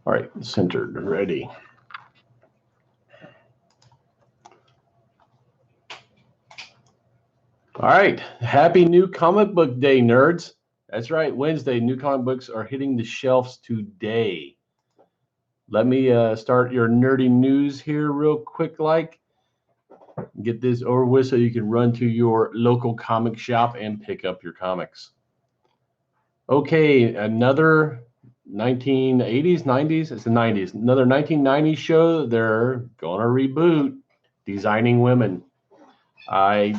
All right, centered, ready. All right, happy New Comic Book Day, nerds. That's right, Wednesday, new comic books are hitting the shelves today. Let me start your nerdy news here real quick, get this over with so you can run to your local comic shop and pick up your comics. Okay, another 1980s, 90s, it's the 90s, another 1990s show. They're going to reboot Designing Women. I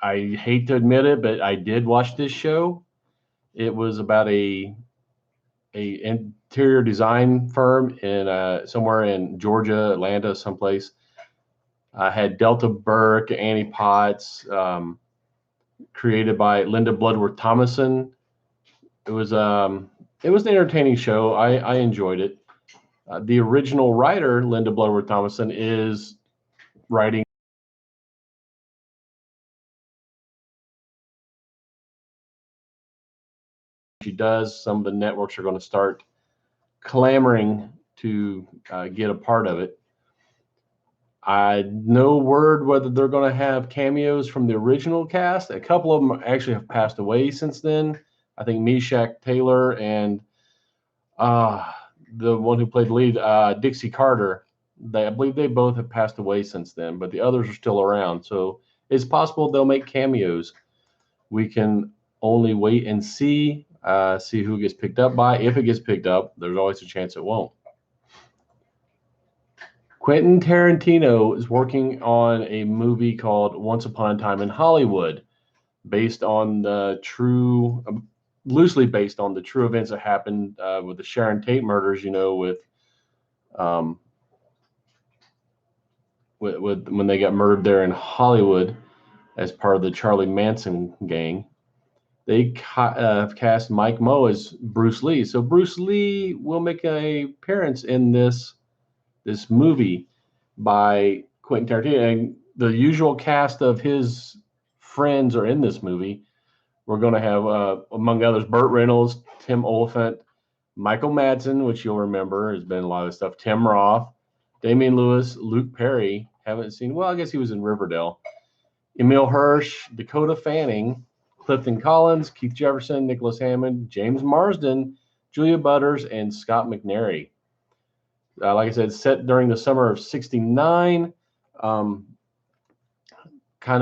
hate to admit it, but I did watch this show. It was about a interior design firm in somewhere in Georgia, Atlanta, someplace. I had Delta Burke, Annie Potts, created by Linda Bloodworth Thomason. It was an entertaining show. I enjoyed it. The original writer, Linda Bloodworth Thomason, is writing. She does. Some of the networks are going to start clamoring to get a part of it. No word whether they're going to have cameos from the original cast. A couple of them actually have passed away since then. I think Meshach Taylor and the one who played the lead, Dixie Carter. I believe they both have passed away since then, but the others are still around. So it's possible they'll make cameos. We can only wait and see who gets picked up by. If it gets picked up, there's always a chance it won't. Quentin Tarantino is working on a movie called Once Upon a Time in Hollywood, loosely based on the true events that happened with the Sharon Tate murders. With when they got murdered there in Hollywood as part of the Charlie Manson gang. They cast Mike Moe as Bruce Lee. So Bruce Lee will make an appearance in this movie by Quentin Tarantino. And the usual cast of his friends are in this movie. We're going to have, among others, Burt Reynolds, Tim Oliphant, Michael Madsen, which you'll remember has been in a lot of stuff, Tim Roth, Damian Lewis, Luke Perry. Haven't seen, well, I guess he was in Riverdale. Emil Hirsch, Dakota Fanning, Clifton Collins, Keith Jefferson, Nicholas Hammond, James Marsden, Julia Butters, and Scott McNairy. Like I said, set during the summer of '69, kind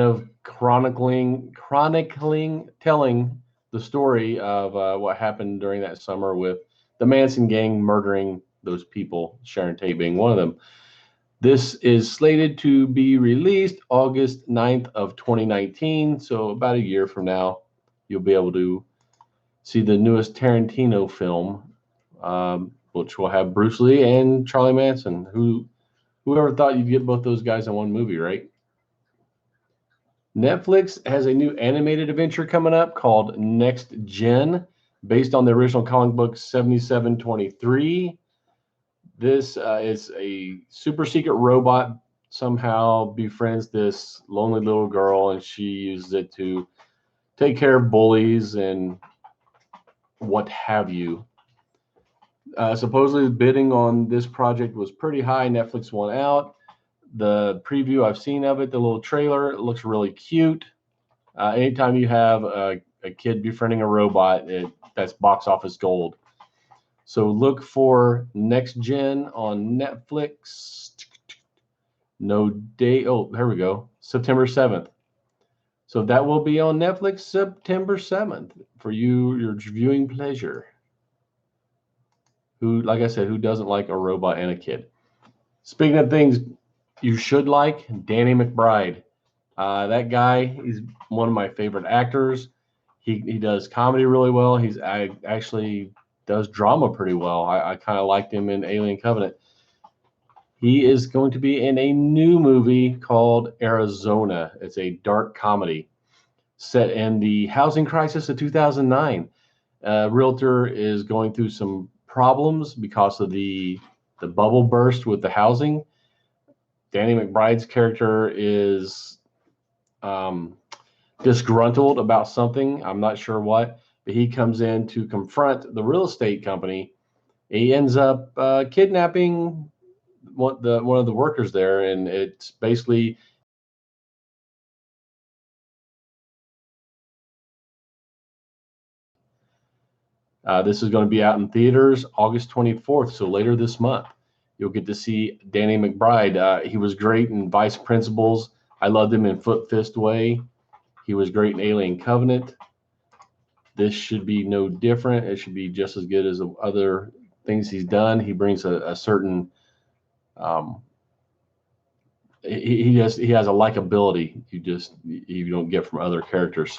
of chronicling, telling the story of what happened during that summer with the Manson gang murdering those people, Sharon Tate being one of them. This is slated to be released August 9th of 2019, so about a year from now, you'll be able to see the newest Tarantino film, which will have Bruce Lee and Charlie Manson. Whoever thought you'd get both those guys in one movie, right? Netflix has a new animated adventure coming up called Next Gen, based on the original comic book 7723. This is a super secret robot somehow befriends this lonely little girl, and she uses it to take care of bullies and what have you. Supposedly the bidding on this project was pretty high. Netflix won out. The preview I've seen of it, the little trailer, it looks really cute. Anytime you have a kid befriending a robot, that's box office gold. So look for Next Gen on Netflix. No date. Oh, there we go. September 7th. So that will be on Netflix September 7th for you, your viewing pleasure. Like I said, who doesn't like a robot and a kid? Speaking of things you should like, Danny McBride. That guy, he's one of my favorite actors. He does comedy really well. I actually does drama pretty well. I kind of liked him in Alien Covenant. He is going to be in a new movie called Arizona. It's a dark comedy set in the housing crisis of 2009. Realtor is going through some problems because of the bubble burst with the housing. Danny McBride's character is disgruntled about something. I'm not sure what, but he comes in to confront the real estate company He ends up kidnapping one of the workers there, and it's basically this is going to be out in theaters August 24th, so later this month. You'll get to see Danny McBride. He was great in Vice Principals. I loved him in Foot Fist Way. He was great in Alien Covenant. This should be no different. It should be just as good as the other things he's done. He brings a certain he has a likability you don't get from other characters.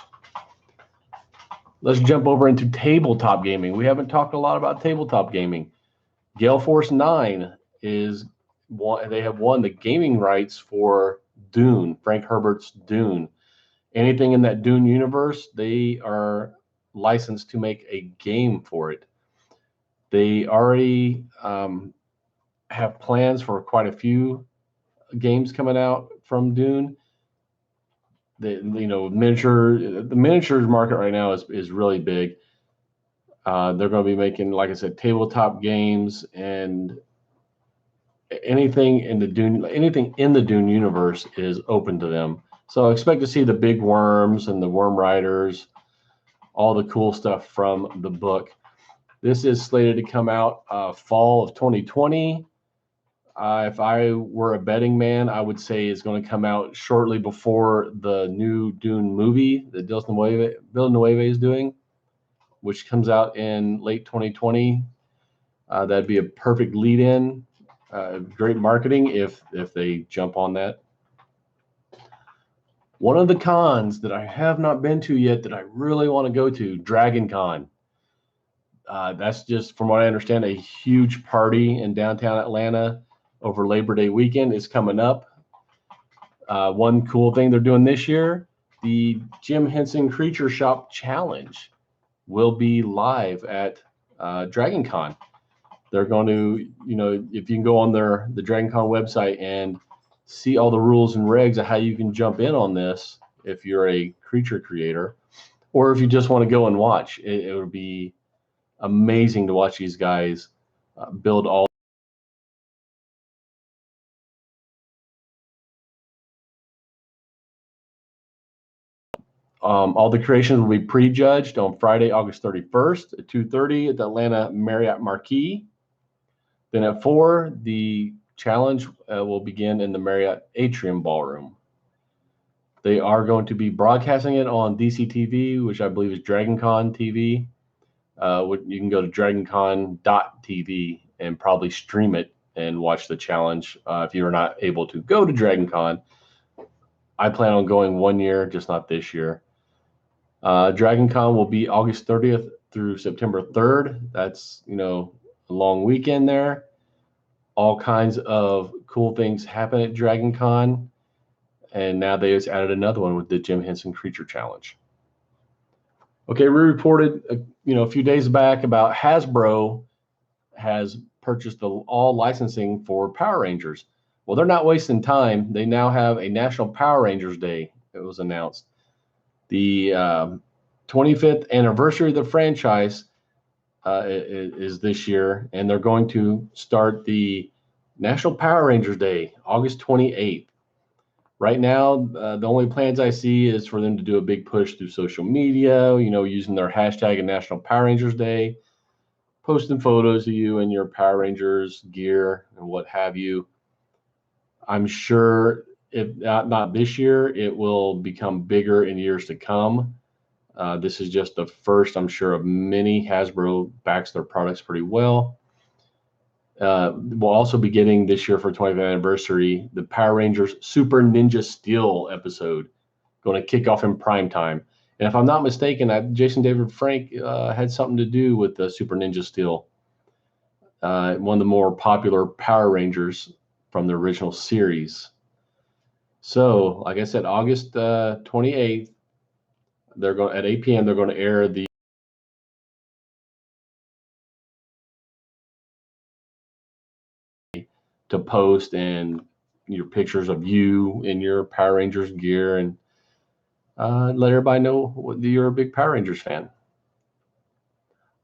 Let's jump over into tabletop gaming. We haven't talked a lot about tabletop gaming. Gale Force 9 they have won the gaming rights for Dune, Frank Herbert's Dune. Anything in that Dune universe, they are licensed to make a game for it. They already have plans for quite a few games coming out from Dune. The miniatures market right now is really big. They're going to be making, like I said, tabletop games, and anything in the Dune universe is open to them. So expect to see the big worms and the worm riders, all the cool stuff from the book. This is slated to come out fall of 2020. If I were a betting man, I would say it's going to come out shortly before the new Dune movie that Villeneuve is doing, which comes out in late 2020. That'd be a perfect lead-in. Great marketing if they jump on that. One of the cons that I have not been to yet that I really want to go to, Dragon Con. That's just, from what I understand, a huge party in downtown Atlanta over Labor Day weekend is coming up. One cool thing they're doing this year, the Jim Henson Creature Shop Challenge will be live at Dragon Con. They're going to, if you can go on the Dragon Con website and see all the rules and regs of how you can jump in on this if you're a creature creator, or if you just want to go and watch. It would be amazing to watch these guys build all the creations will be prejudged on Friday, August 31st at 2:30 at the Atlanta Marriott Marquis. Then at 4, the challenge will begin in the Marriott Atrium Ballroom. They are going to be broadcasting it on DCTV, which I believe is DragonCon TV. You can go to dragoncon.tv and probably stream it and watch the challenge if you're not able to go to DragonCon. I plan on going one year, just not this year. DragonCon will be August 30th through September 3rd. That's, a long weekend there. All kinds of cool things happen at DragonCon. And now they just added another one with the Jim Henson Creature Challenge. Okay, we reported a few days back about Hasbro has purchased all licensing for Power Rangers. Well, they're not wasting time. They now have a National Power Rangers Day. It was announced. The 25th anniversary of the franchise is this year, and they're going to start the National Power Rangers Day, August 28th. Right now, the only plans I see is for them to do a big push through social media, using their hashtag of National Power Rangers Day, posting photos of you and your Power Rangers gear and what have you. I'm sure if not this year, it will become bigger in years to come. This is just the first, I'm sure, of many. Hasbro backs their products pretty well. We'll also be getting this year for 25th anniversary the Power Rangers Super Ninja Steel episode, going to kick off in prime time. And if I'm not mistaken, Jason David Frank had something to do with the Super Ninja Steel, one of the more popular Power Rangers from the original series. So, like I said, August 28th, they're going at 8 p.m. They're going to air the to post and your pictures of you in your Power Rangers gear and let everybody know you're a big Power Rangers fan.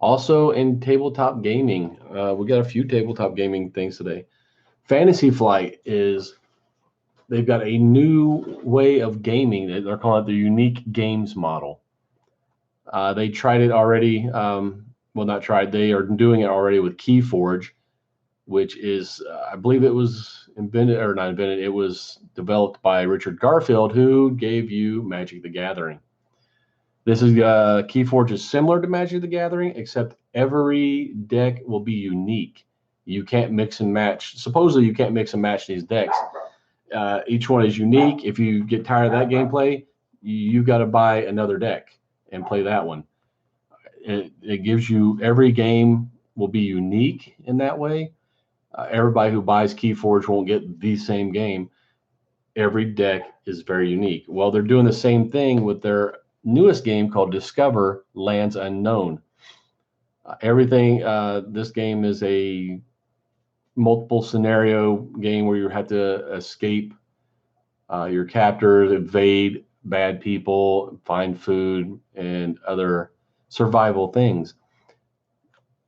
Also in tabletop gaming, we got a few tabletop gaming things today. Fantasy Flight they've got a new way of gaming. They're calling it the unique games model. They tried it already. Well, not tried. They are doing it already with KeyForge, which is, I believe it was invented, or not invented, it was developed by Richard Garfield, who gave you Magic the Gathering. This is KeyForge is similar to Magic the Gathering, except every deck will be unique. You can't mix and match. Supposedly, you can't mix and match these decks. Each one is unique. If you get tired of that gameplay, you got to buy another deck and play that one. It gives you, every game will be unique in that way. Everybody who buys KeyForge won't get the same game. Every deck is very unique. Well, they're doing the same thing with their newest game called Discover Lands Unknown. This game is a multiple scenario game where you have to escape your captors, evade bad people, find food, and other survival things.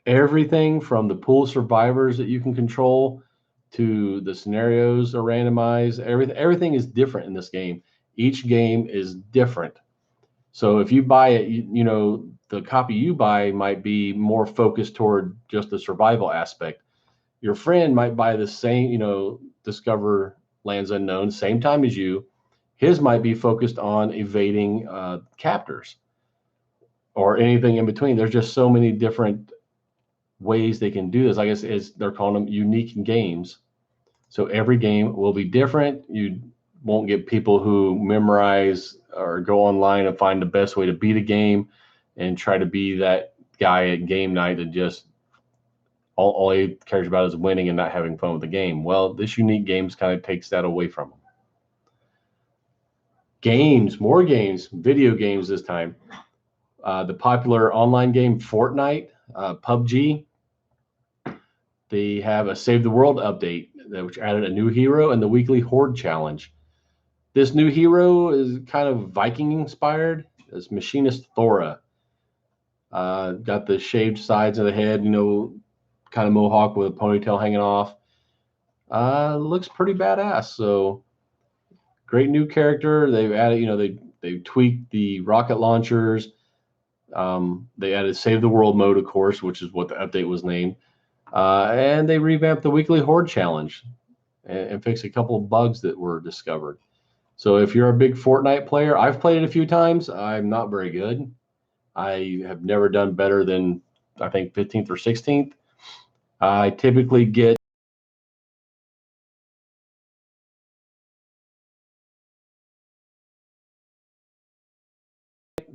Everything from the pool of survivors that you can control to the scenarios are randomized. Everything is different in this game. Each game is different. So if you buy it, the copy you buy might be more focused toward just the survival aspect. Your friend might buy the same, Discover Lands Unknown, same time as you. His might be focused on evading captors or anything in between. There's just so many different ways they can do this. I guess they're calling them unique games. So every game will be different. You won't get people who memorize or go online and find the best way to beat a game and try to be that guy at game night that just all he cares about is winning and not having fun with the game. Well, this unique games kind of takes that away from them. More games, video games this time. The popular online game Fortnite, PUBG, they have a Save the World update, which added a new hero and the weekly Horde challenge. This new hero is kind of Viking inspired. It's Machinist Thora. Got the shaved sides of the head, kind of mohawk with a ponytail hanging off. Looks pretty badass. So great new character. They've added, they tweaked the rocket launchers. They added Save the World mode, of course, which is what the update was named. And they revamped the weekly Horde challenge and fixed a couple of bugs that were discovered. So if you're a big Fortnite player, I've played it a few times. I'm not very good. I have never done better than, I think, 15th or 16th. I typically get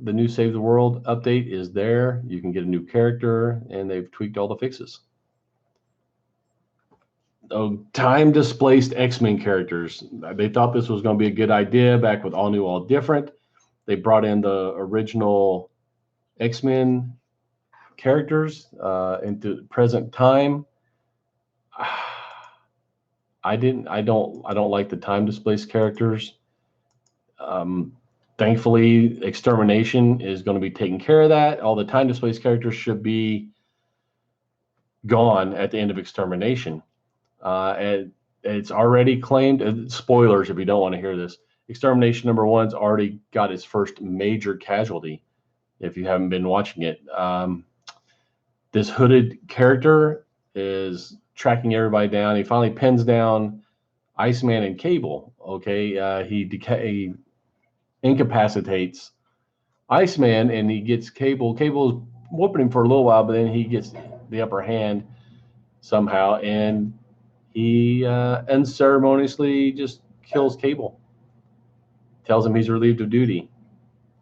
the new Save the World update is there. You can get a new character, and they've tweaked all the fixes. Oh, time displaced X-Men characters. They thought this was going to be a good idea back with All New, All Different. They brought in the original X-Men characters into present time. I don't like the time displaced characters. Thankfully, Extermination is going to be taking care of that. All the time displaced characters should be gone at the end of Extermination. And it's already claimed, spoilers if you don't want to hear this, Extermination #1's already got its first major casualty, if you haven't been watching it. This hooded character is tracking everybody down. He finally pins down Iceman and Cable. Okay, he incapacitates Iceman, and he gets Cable. Cable's whooping him for a little while, but then he gets the upper hand somehow, and he unceremoniously just kills Cable. Tells him he's relieved of duty.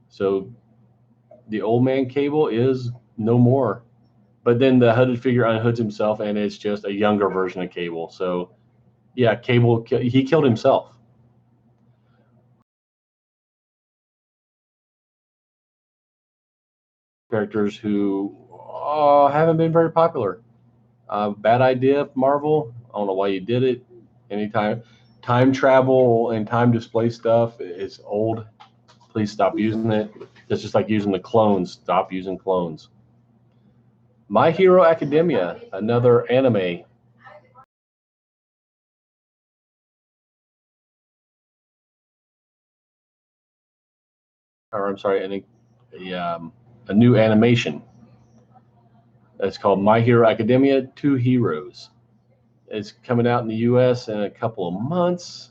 So the old man Cable is no more. But then the hooded figure unhoods himself, and it's just a younger version of Cable. So, yeah, Cable, he killed himself. Characters who haven't been very popular. Bad idea, Marvel. I don't know why you did it. Anytime time travel and time display stuff is old. Please stop using it. It's just like using the clones. Stop using clones. My Hero Academia, another anime. Or I'm sorry, a new animation. It's called My Hero Academia: Two Heroes. It's coming out in the U.S. in a couple of months.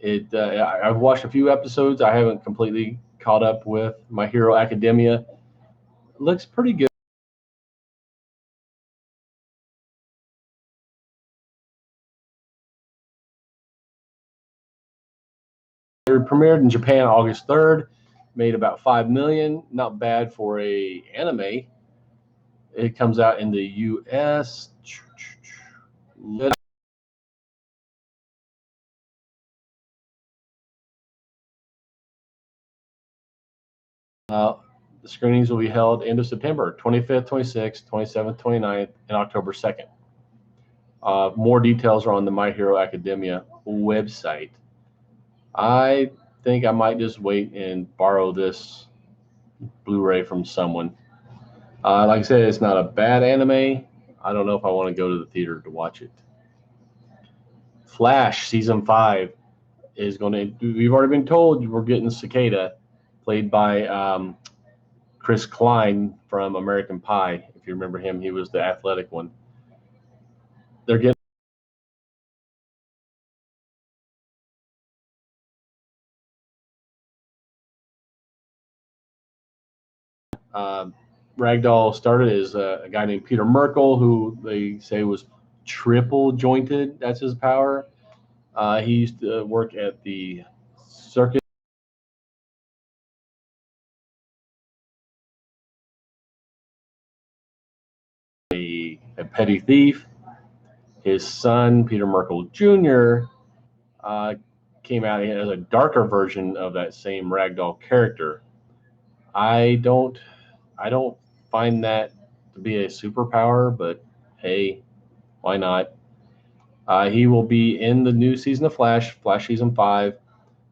I've watched a few episodes. I haven't completely caught up with My Hero Academia. It looks pretty good. It premiered in Japan August 3rd, made about 5 million. Not bad for a anime. It comes out in the U.S. The screenings will be held end of September, 25th, 26th, 27th, 29th, and October 2nd. More details are on the My Hero Academia website. I think I might just wait and borrow this Blu-ray from someone. Like I said, it's not a bad anime. I don't know if I want to go to the theater to watch it. Flash season 5 is going to. We've already been told we're getting Cicada, played by Chris Klein from American Pie. If you remember him, he was the athletic one. They're getting. Ragdoll started as a guy named Peter Merkel, who they say was triple jointed. That's his power. He used to work at the circus. A petty thief. His son, Peter Merkel Jr., came out as a darker version of that same Ragdoll character. I don't find that to be a superpower, but hey, why not? He will be in the new season of Flash season 5,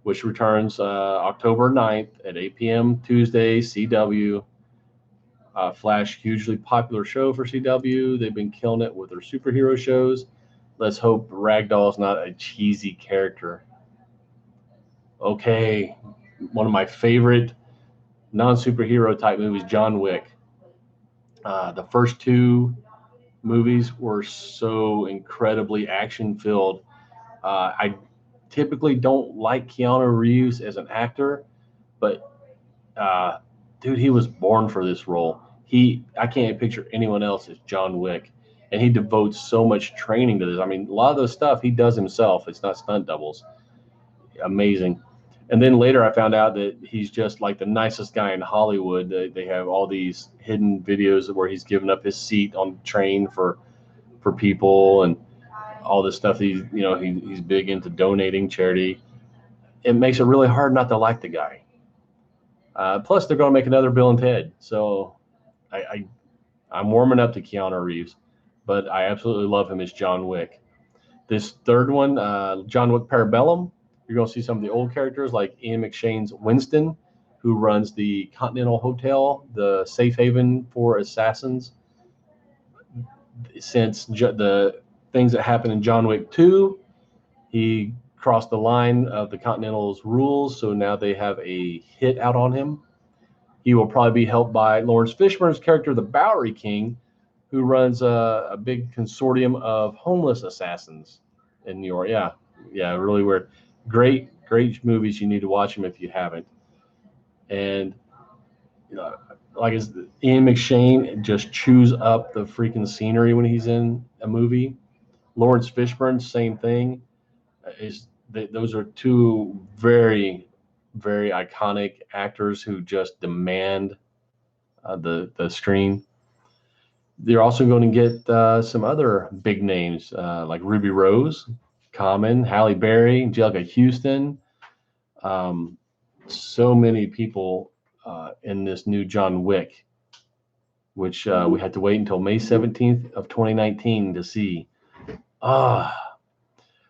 which returns October 9th at 8 p.m. Tuesday, CW. Flash, hugely popular show for CW. They've been killing it with their superhero shows. Let's hope Ragdoll is not a cheesy character. Okay, one of my favorite non-superhero type movies, John Wick. The first two movies were so incredibly action-filled. I typically don't like Keanu Reeves as an actor, but dude, he was born for this role. I can't picture anyone else as John Wick, and he devotes so much training to this. I mean, a lot of the stuff he does himself. It's not stunt doubles. Amazing. And then later I found out that he's just like the nicest guy in Hollywood. They have all these hidden videos where he's given up his seat on the train for people and all this stuff. He's big into donating charity. It makes it really hard not to like the guy. Plus, they're going to make another Bill and Ted, so I'm warming up to Keanu Reeves, but I absolutely love him as John Wick. This third one, John Wick Parabellum, you're going to see some of the old characters like Ian McShane's Winston, who runs the Continental Hotel, the safe haven for assassins. Since the things that happened in John Wick 2, he crossed the line of the Continental's rules, so now they have a hit out on him. He will probably be helped by Lawrence Fishburne's character, the Bowery King, who runs a big consortium of homeless assassins in New York. Yeah, really weird. Great movies. You need to watch them if you haven't. And like Ian McShane just chews up the freaking scenery when he's in a movie. Lawrence Fishburne, same thing. Those are two very, very iconic actors who just demand the screen. They're also going to get some other big names like Ruby Rose, Common, Halle Berry, Angelica Houston. So many people in this new John Wick, which we had to wait until May 17th of 2019 to see.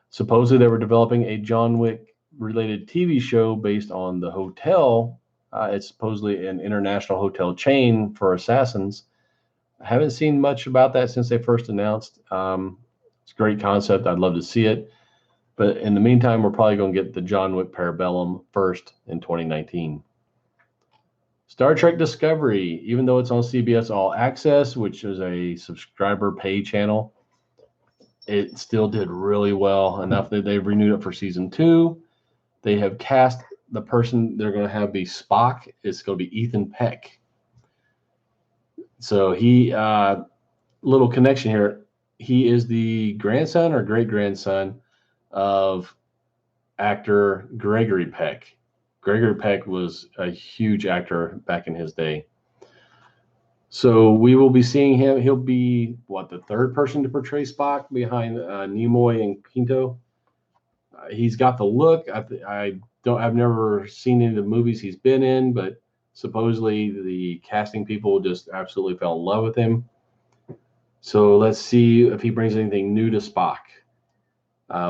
Supposedly they were developing a John Wick related TV show based on the hotel. It's supposedly an international hotel chain for assassins. I haven't seen much about that since they first announced. It's a great concept. I'd love to see it. But in the meantime, we're probably going to get the John Wick Parabellum first in 2019. Star Trek Discovery, even though it's on CBS All Access, which is a subscriber pay channel, it still did really well, enough that they've renewed it for season 2. They have cast the person they're going to have be Spock. It's going to be Ethan Peck. So he, little connection here, he is the grandson or great-grandson of actor Gregory Peck. Gregory Peck was a huge actor back in his day. So we will be seeing him. He'll be, the third person to portray Spock behind Nimoy and Pinto. He's got the look. I've never seen any of the movies he's been in, but supposedly the casting people just absolutely fell in love with him. So let's see if he brings anything new to Spock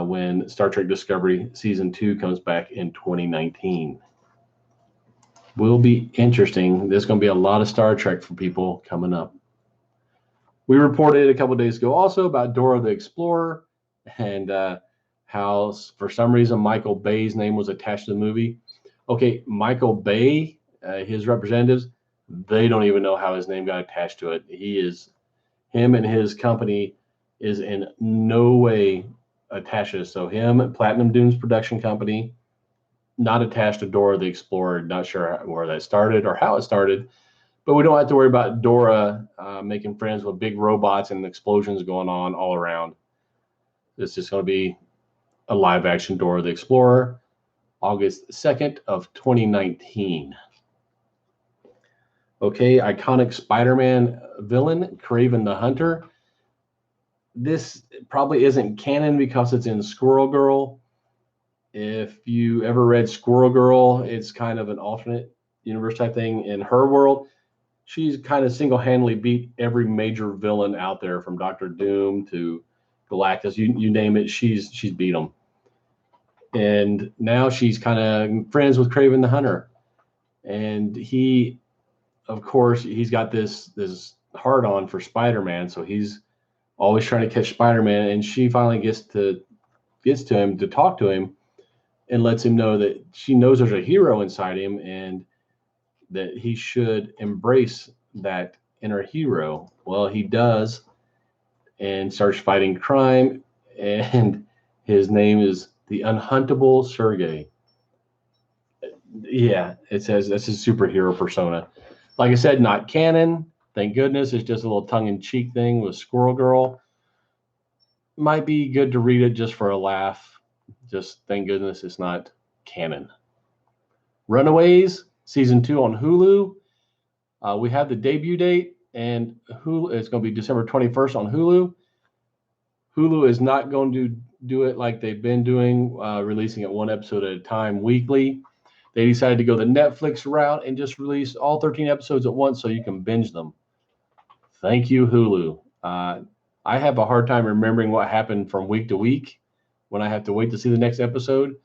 when Star Trek Discovery Season 2 comes back in 2019. Will be interesting. There's going to be a lot of Star Trek for people coming up. We reported a couple of days ago also about Dora the Explorer and how for some reason Michael Bay's name was attached to the movie. Okay, Michael Bay, his representatives, they don't even know how his name got attached to it. Him and his company is in no way attached to it. So him, Platinum Dunes Production Company, not attached to Dora the Explorer. Not sure where that started or how it started, but we don't have to worry about Dora making friends with big robots and explosions going on all around. It's just going to be a live action Dora the Explorer, August 2nd of 2019. Okay, iconic Spider-Man villain, Kraven the Hunter. This probably isn't canon because it's in Squirrel Girl. If you ever read Squirrel Girl, it's kind of an alternate universe type thing. In her world, she's kind of single-handedly beat every major villain out there, from Doctor Doom to Galactus. You name it, she's beat them. And now she's kind of friends with Kraven the Hunter. And he, of course, he's got this hard-on for Spider-Man, so he's always trying to catch Spider-Man. And she finally gets to him to talk to him and lets him know that she knows there's a hero inside him and that he should embrace that inner hero. Well, he does, and starts fighting crime, and his name is the Unhuntable Sergei. Yeah, it says that's his superhero persona. Like I said, not canon. Thank goodness. It's just a little tongue-in-cheek thing with Squirrel Girl. Might be good to read it just for a laugh. Just thank goodness it's not canon. Runaways, Season 2 on Hulu. We have the debut date, and Hulu, it's going to be December 21st on Hulu. Hulu is not going to do it like they've been doing, releasing it one episode at a time weekly. They decided to go the Netflix route and just release all 13 episodes at once so you can binge them. Thank you, Hulu. I have a hard time remembering what happened from week to week when I have to wait to see the next episode.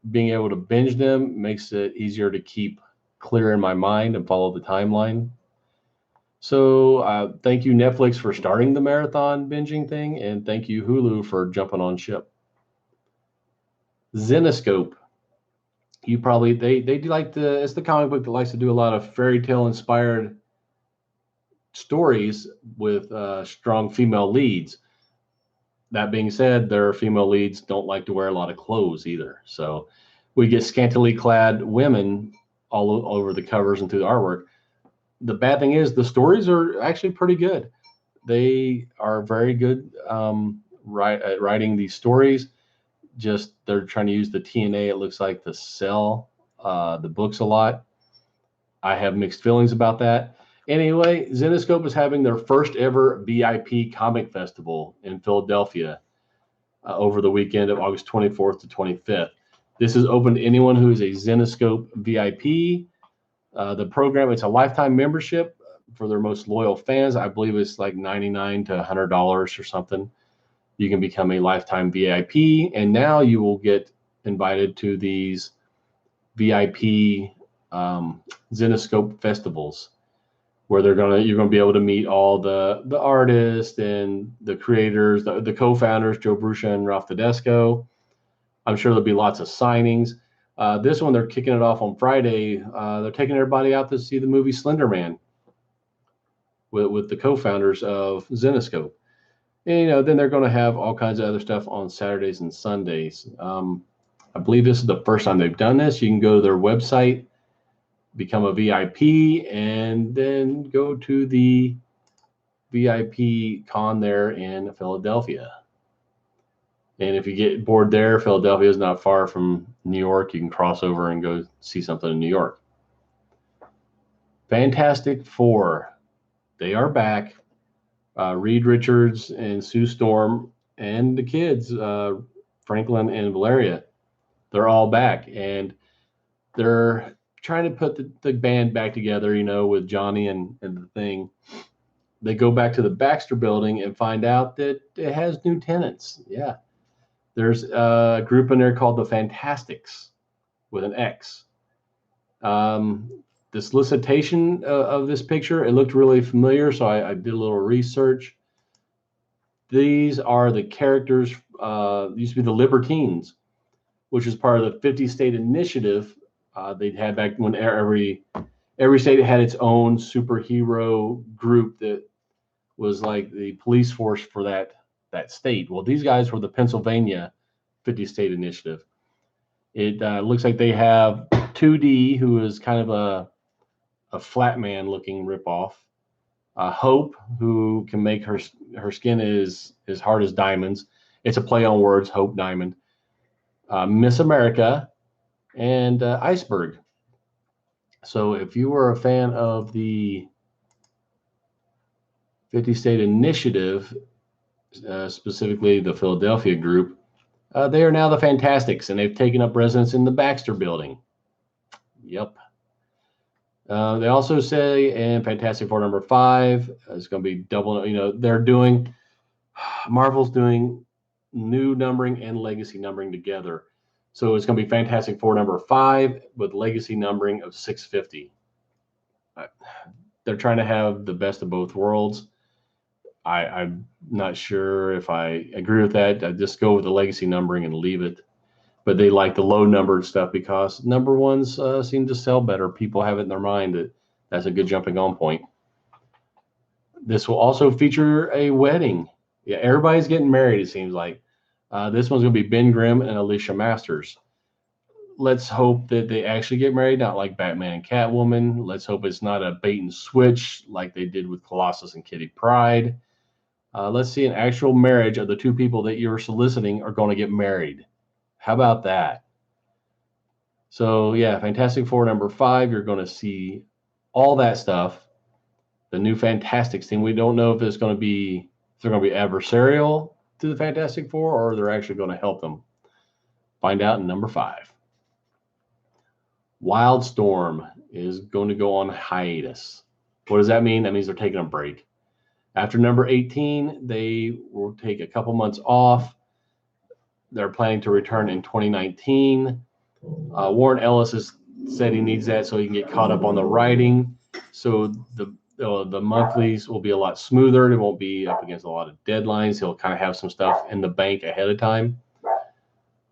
Being able to binge them makes it easier to keep clear in my mind and follow the timeline. So thank you, Netflix, for starting the marathon binging thing, and thank you, Hulu, for jumping on ship. Zenescope. You probably they do like it's the comic book that likes to do a lot of fairy tale inspired stories with strong female leads. That being said, their female leads don't like to wear a lot of clothes either. So we get scantily clad women all over the covers and through the artwork. The bad thing is the stories are actually pretty good. They are very good at writing these stories. Just they're trying to use the TNA, it looks like, to sell the books a lot. I have mixed feelings about that. Anyway, Zenescope is having their first ever VIP comic festival in Philadelphia over the weekend of August 24th to 25th. This is open to anyone who is a Zenescope VIP. The program, it's a lifetime membership for their most loyal fans. I believe it's like $99 to $100 or something. You can become a lifetime VIP, and now you will get invited to these VIP Zenescope festivals, where you're gonna be able to meet all the artists and the creators, the co-founders, Joe Bruscia and Ralph Tedesco. I'm sure there'll be lots of signings. This one, they're kicking it off on Friday. They're taking everybody out to see the movie Slender Man with the co-founders of Zenescope. And, then they're going to have all kinds of other stuff on Saturdays and Sundays. I believe this is the first time they've done this. You can go to their website, become a VIP, and then go to the VIP con there in Philadelphia. And if you get bored there, Philadelphia is not far from New York. You can cross over and go see something in New York. Fantastic Four, they are back. Reed Richards and Sue Storm and the kids, Franklin and Valeria, they're all back. And they're trying to put the band back together, with Johnny and the Thing. They go back to the Baxter Building and find out that it has new tenants. Yeah. There's a group in there called the Fantastix with an X. The solicitation of this picture, it looked really familiar, so I did a little research. These are the characters, used to be the Libertines, which is part of the 50 state initiative they had back when every state had its own superhero group that was like the police force for that state. Well, these guys were the Pennsylvania 50 state initiative. It looks like they have 2D, who is kind of a flat man looking ripoff. Hope, who can make her skin as hard as diamonds. It's a play on words, Hope Diamond. Miss America and Iceberg. So if you were a fan of the 50 state initiative, specifically the Philadelphia group, they are now the Fantastix, and they've taken up residence in the Baxter Building. Yep. They also say in Fantastic Four number 5, it's going to be double. Marvel's doing new numbering and legacy numbering together. So it's going to be Fantastic Four number 5 with legacy numbering of 650. They're trying to have the best of both worlds. I'm not sure if I agree with that. I just go with the legacy numbering and leave it. But they like the low numbered stuff because number ones seem to sell better. People have it in their mind that that's a good jumping on point. This will also feature a wedding. Yeah, everybody's getting married, it seems like. This one's going to be Ben Grimm and Alicia Masters. Let's hope that they actually get married, not like Batman and Catwoman. Let's hope it's not a bait and switch like they did with Colossus and Kitty Pryde. Let's see an actual marriage of the two people that you're soliciting are going to get married. How about that? So yeah, Fantastic Four number 5, you're going to see all that stuff. The new Fantastix team. We don't know if they're going to be adversarial to the Fantastic Four or they're actually going to help them. Find out in number 5. Wildstorm is going to go on hiatus. What does that mean? That means they're taking a break. After number 18, they will take a couple months off. They're planning to return in 2019. Warren Ellis has said he needs that so he can get caught up on the writing. So the monthlies will be a lot smoother. It won't be up against a lot of deadlines. He'll kind of have some stuff in the bank ahead of time.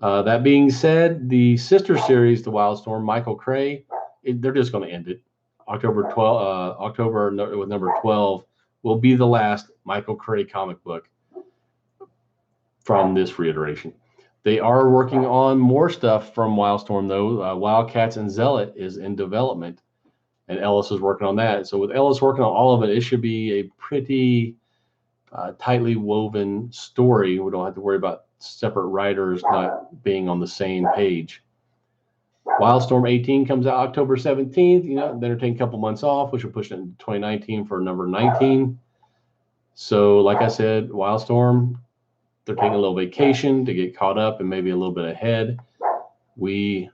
That being said, the sister series to Wildstorm, Michael Cray, they're just going to end it. October with number 12 will be the last Michael Cray comic book from this reiteration. They are working on more stuff from Wildstorm, though. Wildcats and Zealot is in development, and Ellis is working on that. So with Ellis working on all of it, it should be a pretty tightly woven story. We don't have to worry about separate writers not being on the same page. Wildstorm 18 comes out October 17th. Then they're taking a couple months off, which will push it into 2019 for number 19. So, like I said, Wildstorm, they're taking a little vacation to get caught up and maybe a little bit ahead. We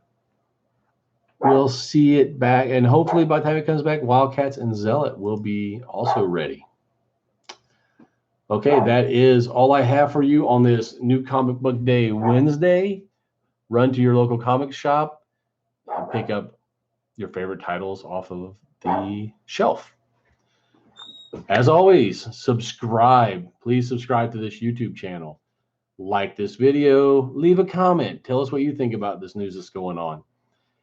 will see it back, and hopefully by the time it comes back, Wildcats and Zealot will be also ready. Okay, that is all I have for you on this New Comic Book Day Wednesday. Run to your local comic shop and pick up your favorite titles off of the shelf. As always, subscribe. Please subscribe to this YouTube channel. Like this video, leave a comment. Tell us what you think about this news that's going on.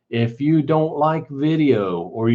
If you don't like video or